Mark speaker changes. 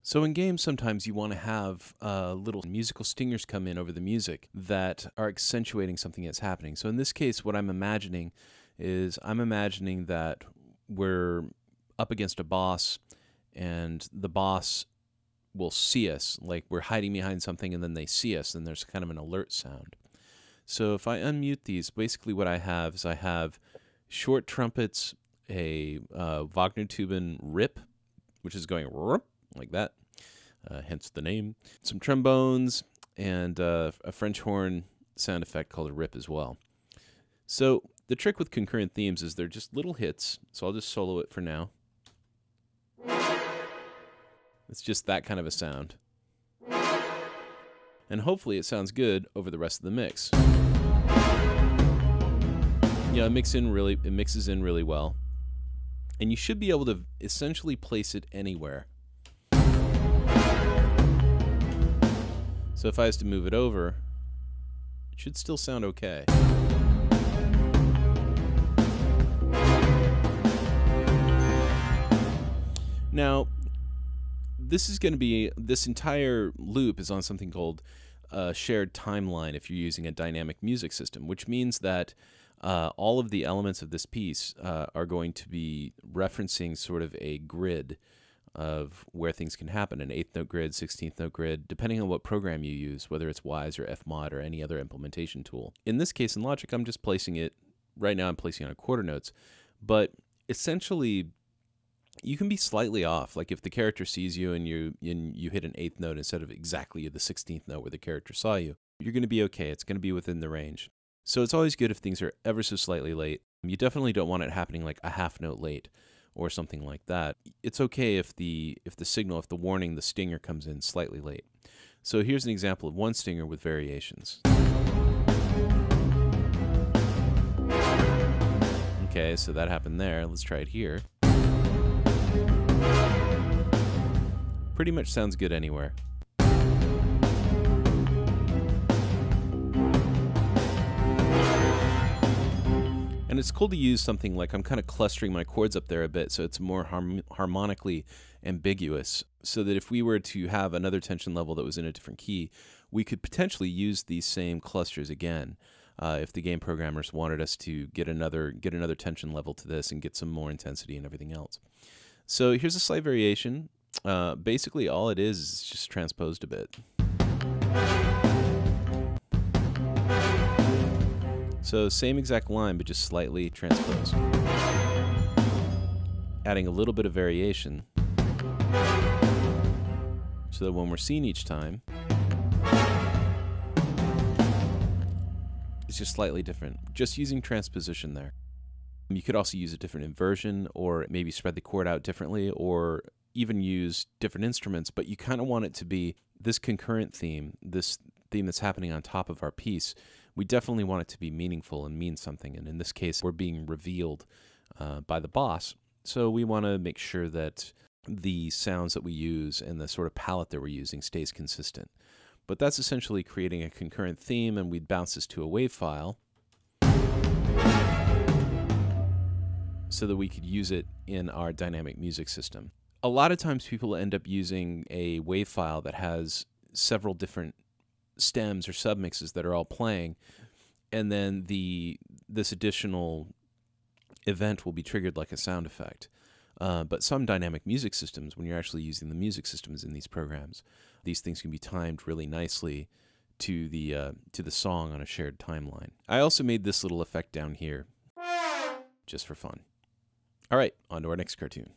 Speaker 1: So in games, sometimes you want to have little musical stingers come in over the music that are accentuating something that's happening. So in this case, what I'm imagining is that we're up against a boss, and the boss will see us, like we're hiding behind something, and then they see us, and there's kind of an alert sound. So if I unmute these, basically what I have is I have short trumpets, a Wagner-Tuben rip, which is going like that, hence the name. Some trombones, and a French horn sound effect called a rip as well. So the trick with concurrent themes is they're just little hits, so I'll just solo it for now. It's just that kind of a sound. And hopefully it sounds good over the rest of the mix. Yeah, it mixes in really well. And you should be able to essentially place it anywhere. So if I was to move it over, it should still sound okay. Now, this entire loop is on something called a shared timeline if you're using a dynamic music system, which means that all of the elements of this piece are going to be referencing sort of a grid of where things can happen, an 8th note grid, 16th note grid, depending on what program you use, whether it's Wise or Fmod or any other implementation tool. In this case, in Logic, I'm just placing it, right now I'm placing it on quarter notes, but essentially you can be slightly off. Like if the character sees you and you hit an 8th note instead of exactly the 16th note where the character saw you, you're going to be okay. It's going to be within the range. So it's always good if things are ever so slightly late. You definitely don't want it happening like a half note late or something like that. It's okay if the warning, the stinger comes in slightly late. So here's an example of one stinger with variations. Okay, so that happened there. Let's try it here. Pretty much sounds good anywhere. And it's cool to use something like, I'm kind of clustering my chords up there a bit so it's more harmonically ambiguous, so that if we were to have another tension level that was in a different key, we could potentially use these same clusters again if the game programmers wanted us to get another tension level to this and get some more intensity and everything else. So here's a slight variation. Basically all it is just transposed a bit. So same exact line, but just slightly transposed. Adding a little bit of variation so that when we're seen each time, it's just slightly different. Just using transposition there. You could also use a different inversion, or maybe spread the chord out differently, or even use different instruments, but you kind of want it to be this concurrent theme, this theme that's happening on top of our piece. We definitely want it to be meaningful and mean something, and in this case, we're being revealed by the boss. So we want to make sure that the sounds that we use and the sort of palette that we're using stays consistent. But that's essentially creating a concurrent theme, and we'd bounce this to a WAV file so that we could use it in our dynamic music system. A lot of times people end up using a WAV file that has several different stems or submixes that are all playing, and then this additional event will be triggered like a sound effect. But some dynamic music systems, when you're actually using the music systems in these programs, these things can be timed really nicely to the song on a shared timeline. I also made this little effect down here just for fun. All right, on to our next cartoon.